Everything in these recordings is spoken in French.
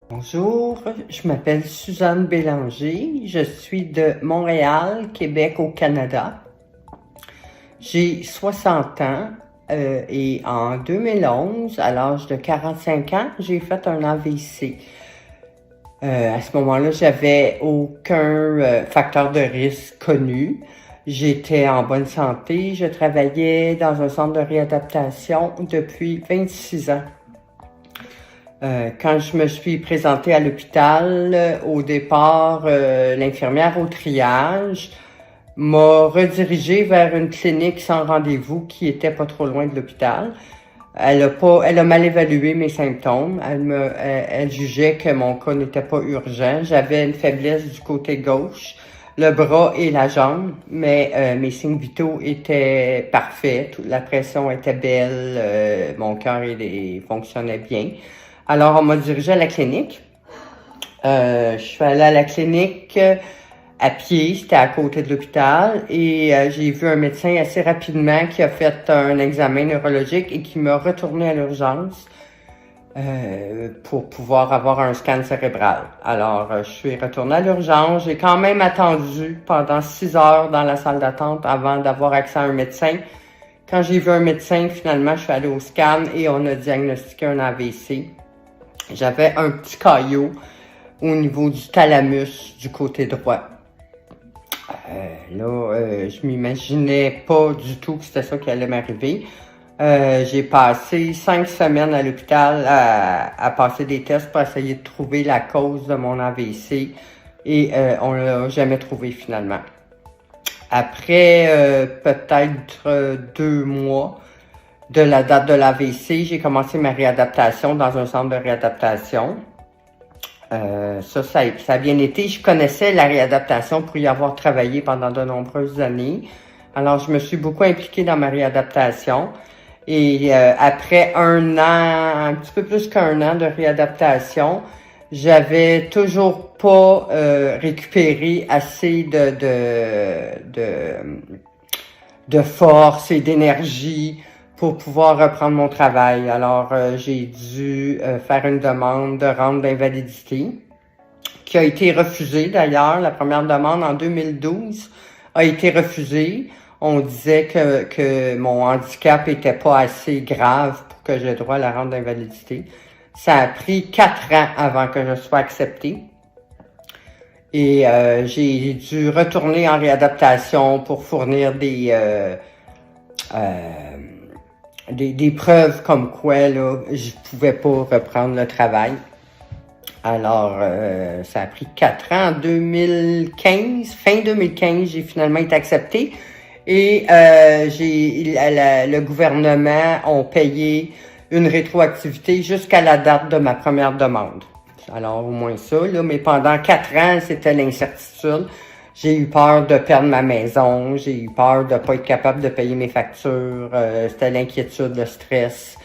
Bonjour, je m'appelle Suzanne Bélanger, je suis de Montréal, Québec au Canada. J'ai 60 ans et en 2011, à l'âge de 45 ans, j'ai fait un AVC. À ce moment-là, j'avais aucun facteur de risque connu. J'étais en bonne santé, je travaillais dans un centre de réadaptation depuis 26 ans. Quand je me suis présentée à l'hôpital, au départ, l'infirmière au triage m'a redirigée vers une clinique sans rendez-vous qui était pas trop loin de l'hôpital. Elle a mal évalué mes symptômes. Elle jugeait que mon cas n'était pas urgent. J'avais une faiblesse du côté gauche, le bras et la jambe, mais mes signes vitaux étaient parfaits. La pression était belle, mon cœur fonctionnait bien. Alors, on m'a dirigé à la clinique. Je suis allée à la clinique à pied, c'était à côté de l'hôpital, et j'ai vu un médecin assez rapidement qui a fait un examen neurologique et qui m'a retourné à l'urgence pour pouvoir avoir un scan cérébral. Alors, je suis retournée à l'urgence. J'ai quand même attendu pendant 6 heures dans la salle d'attente avant d'avoir accès à un médecin. Quand j'ai vu un médecin, finalement, je suis allée au scan et on a diagnostiqué un AVC. J'avais un petit caillot au niveau du thalamus du côté droit. Je m'imaginais pas du tout que c'était ça qui allait m'arriver. J'ai passé 5 semaines à l'hôpital à passer des tests pour essayer de trouver la cause de mon AVC et on l'a jamais trouvé finalement. Après peut-être 2 mois de la date de l'AVC, j'ai commencé ma réadaptation dans un centre de réadaptation. Ça a bien été. Je connaissais la réadaptation pour y avoir travaillé pendant de nombreuses années. Alors, je me suis beaucoup impliquée dans ma réadaptation. Et après 1 an, un petit peu plus qu'1 an de réadaptation, j'avais toujours pas récupéré assez de force et d'énergie pour pouvoir reprendre mon travail. Alors, j'ai dû faire une demande de rente d'invalidité qui a été refusée d'ailleurs. La première demande en 2012 a été refusée. On disait que mon handicap était pas assez grave pour que j'aie droit à la rente d'invalidité. Ça a pris 4 ans avant que je sois acceptée. Et j'ai dû retourner en réadaptation pour fournir des preuves comme quoi là, je pouvais pas reprendre le travail. Alors, ça a pris 4 ans. En 2015, fin 2015, j'ai finalement été acceptée. Et le gouvernement a payé une rétroactivité jusqu'à la date de ma première demande. Alors, au moins ça, là, mais pendant 4 ans, c'était l'incertitude. J'ai eu peur de perdre ma maison, j'ai eu peur de pas être capable de payer mes factures, c'était l'inquiétude, le stress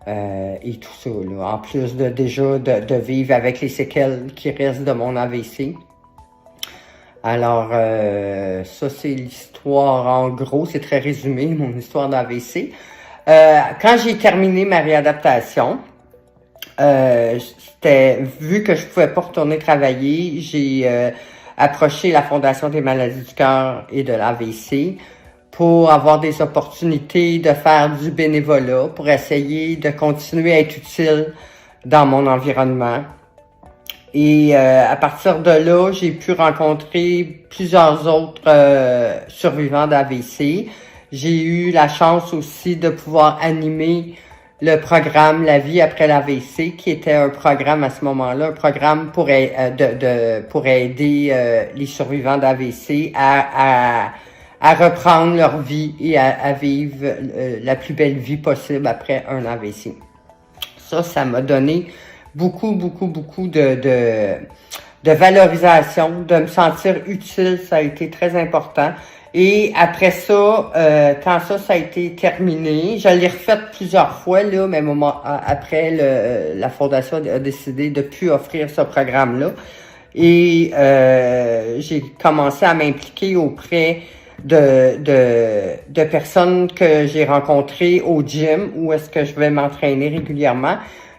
et tout ça, là. En plus de vivre avec les séquelles qui restent de mon AVC. Alors, ça c'est l'histoire en gros, c'est très résumé, mon histoire d'AVC. Quand j'ai terminé ma réadaptation, vu que je pouvais pas retourner travailler, j'ai approché la Fondation des maladies du cœur et de l'AVC pour avoir des opportunités de faire du bénévolat, pour essayer de continuer à être utile dans mon environnement. Et à partir de là, j'ai pu rencontrer plusieurs autres survivants d'AVC. J'ai eu la chance aussi de pouvoir animer le programme La vie après l'AVC, qui était un programme à ce moment-là, un programme pour aider les survivants d'AVC à reprendre leur vie et à vivre la plus belle vie possible après un AVC. Ça m'a donné beaucoup de valorisation, de me sentir utile, ça a été très important. Et après ça, quand ça a été terminé, je l'ai refait plusieurs fois, là, mais après, la Fondation a décidé de plus offrir ce programme-là. Et j'ai commencé à m'impliquer auprès de personnes que j'ai rencontrées au gym où est-ce que je vais m'entraîner régulièrement,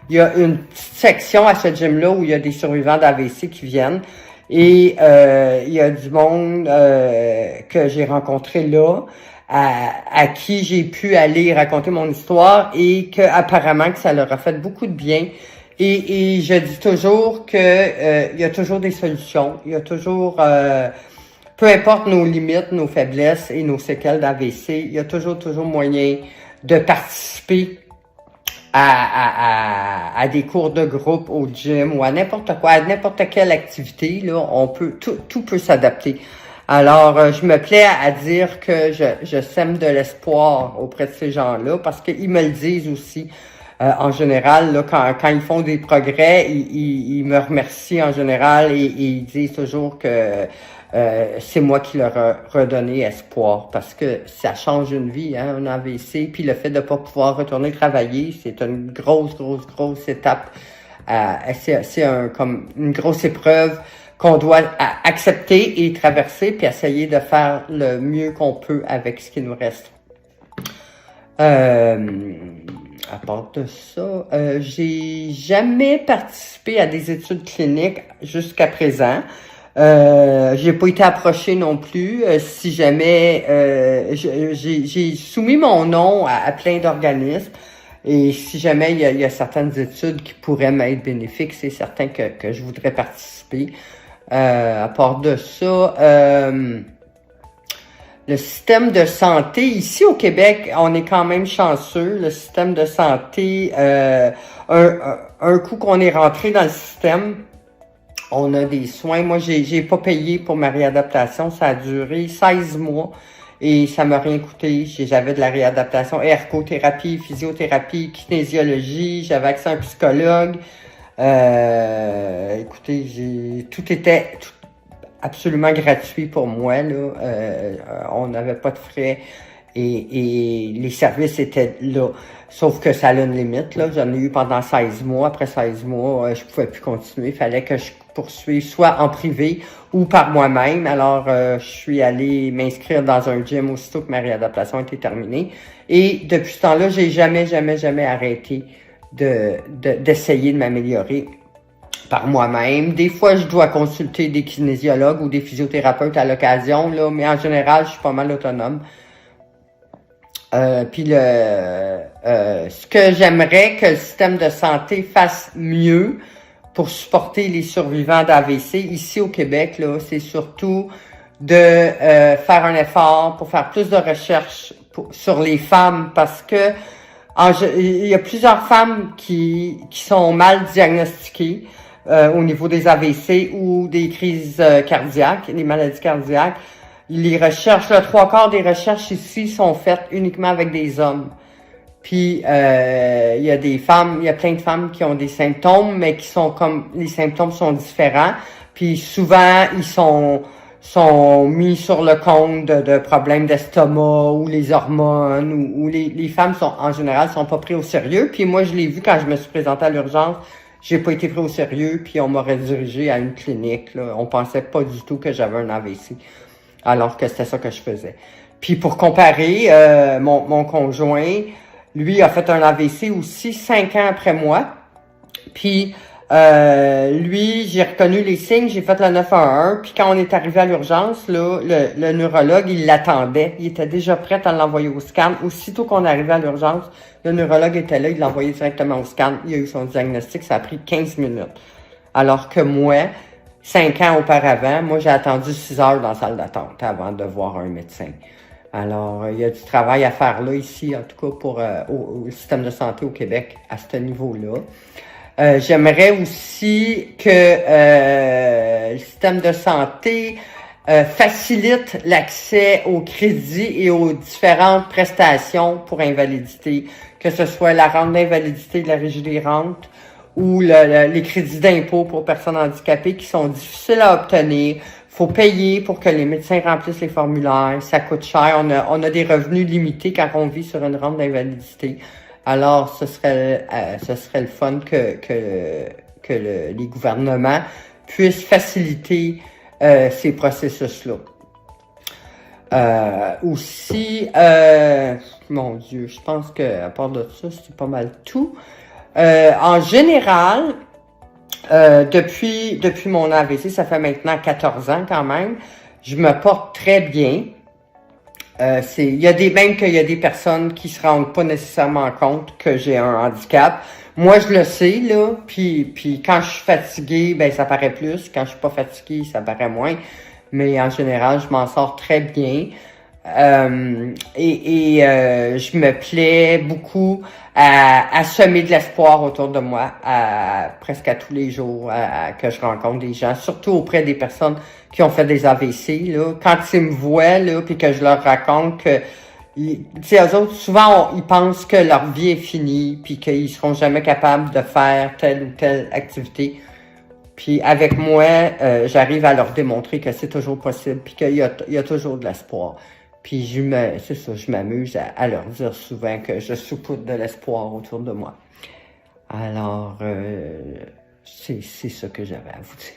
il y a une petite section à ce gym-là où il y a des survivants d'AVC qui viennent. Et il y a du monde que j'ai rencontré là, à qui j'ai pu aller raconter mon histoire et que apparemment que ça leur a fait beaucoup de bien. Et je dis toujours que il y a toujours des solutions. Il y a toujours peu importe nos limites, nos faiblesses et nos séquelles d'AVC, il y a toujours moyen de participer à des cours de groupe au gym ou à n'importe quoi, à n'importe quelle activité, là, on peut, tout peut s'adapter. Alors, je me plais à dire que je sème de l'espoir auprès de ces gens-là parce qu'ils me le disent aussi. En général, là, quand ils font des progrès, ils me remercient en général et ils disent toujours que c'est moi qui leur ai redonné espoir parce que ça change une vie, hein, un AVC. Puis le fait de pas pouvoir retourner travailler, c'est une grosse étape. C'est comme une grosse épreuve qu'on doit accepter et traverser puis essayer de faire le mieux qu'on peut avec ce qui nous reste. À part de ça, j'ai jamais participé à des études cliniques jusqu'à présent. J'ai pas été approchée non plus. Si jamais j'ai soumis mon nom à plein d'organismes et si jamais il y a certaines études qui pourraient m'être bénéfiques, c'est certain que je voudrais participer. À part de ça, le système de santé, ici au Québec, on est quand même chanceux. Le système de santé, un coup qu'on est rentré dans le système, on a des soins. Moi, j'ai pas payé pour ma réadaptation. Ça a duré 16 mois et ça m'a rien coûté. J'avais de la réadaptation, ergothérapie, physiothérapie, kinésiologie. J'avais accès à un psychologue. Écoutez, tout était absolument gratuit pour moi, là. On n'avait pas de frais et les services étaient là. Sauf que ça a une limite, là. J'en ai eu pendant 16 mois. Après 16 mois, je pouvais plus continuer. Il fallait que je poursuive soit en privé ou par moi-même. Alors, je suis allé m'inscrire dans un gym aussitôt que ma réadaptation était terminée. Et depuis ce temps-là, j'ai jamais arrêté d'essayer de m'améliorer par moi-même. Des fois, je dois consulter des kinésiologues ou des physiothérapeutes à l'occasion, là, mais en général, je suis pas mal autonome. Puis ce que j'aimerais que le système de santé fasse mieux pour supporter les survivants d'AVC ici au Québec, là, c'est surtout de faire un effort pour faire plus de recherches sur les femmes parce que il y a plusieurs femmes qui sont mal diagnostiquées au niveau des AVC ou des crises cardiaques, des maladies cardiaques. Les recherches, le 3/4 des recherches ici sont faites uniquement avec des hommes. Puis il y a des femmes, il y a plein de femmes qui ont des symptômes, mais qui sont comme les symptômes sont différents. Puis souvent ils sont mis sur le compte de problèmes d'estomac ou les hormones ou les femmes sont en général sont pas prises au sérieux. Puis moi je l'ai vu quand je me suis présentée à l'urgence, j'ai pas été pris au sérieux puis on m'a redirigé à une clinique. Là. On pensait pas du tout que j'avais un AVC, alors que c'était ça que je faisais. Puis pour comparer, mon conjoint, lui a fait un AVC aussi 5 ans après moi. Puis lui, j'ai reconnu les signes, j'ai fait le 911. Puis quand on est arrivé à l'urgence, là, le neurologue, il l'attendait. Il était déjà prêt à l'envoyer au scan. Aussitôt qu'on arrivait à l'urgence, le neurologue était là, il l'a envoyé directement au scan. Il a eu son diagnostic, ça a pris 15 minutes. Alors que moi, 5 ans auparavant, moi j'ai attendu 6 heures dans la salle d'attente avant de voir un médecin. Alors, il y a du travail à faire là, ici, en tout cas pour au système de santé au Québec, à ce niveau-là. J'aimerais aussi que le système de santé facilite l'accès au crédit et aux différentes prestations pour invalidité, que ce soit la rente d'invalidité de la Régie des rentes ou les crédits d'impôt pour personnes handicapées qui sont difficiles à obtenir. Faut payer pour que les médecins remplissent les formulaires. Ça coûte cher. On a des revenus limités quand on vit sur une rente d'invalidité. Alors, ce serait le fun que les gouvernements puissent faciliter ces processus-là. Aussi, mon Dieu, je pense que à part de ça, c'est pas mal tout. En général, depuis mon AVC, ça fait maintenant 14 ans quand même, je me porte très bien. Il y a qu'il y a des personnes qui se rendent pas nécessairement compte que j'ai un handicap. Moi, je le sais, là, puis quand je suis fatiguée, ben ça paraît plus. Quand je suis pas fatiguée, ça paraît moins. Mais en général, je m'en sors très bien. Je me plais beaucoup à semer de l'espoir autour de moi, presque à tous les jours, que je rencontre des gens, surtout auprès des personnes qui ont fait des AVC, là. Quand ils me voient, là, puis que je leur raconte que, tu sais, eux autres, souvent, ils pensent que leur vie est finie, puis qu'ils seront jamais capables de faire telle ou telle activité. Puis avec moi, j'arrive à leur démontrer que c'est toujours possible, puis qu'il y a toujours de l'espoir. Puis c'est ça, je m'amuse à leur dire souvent que je saupoudre de l'espoir autour de moi. Alors, c'est ça que j'avais à vous dire.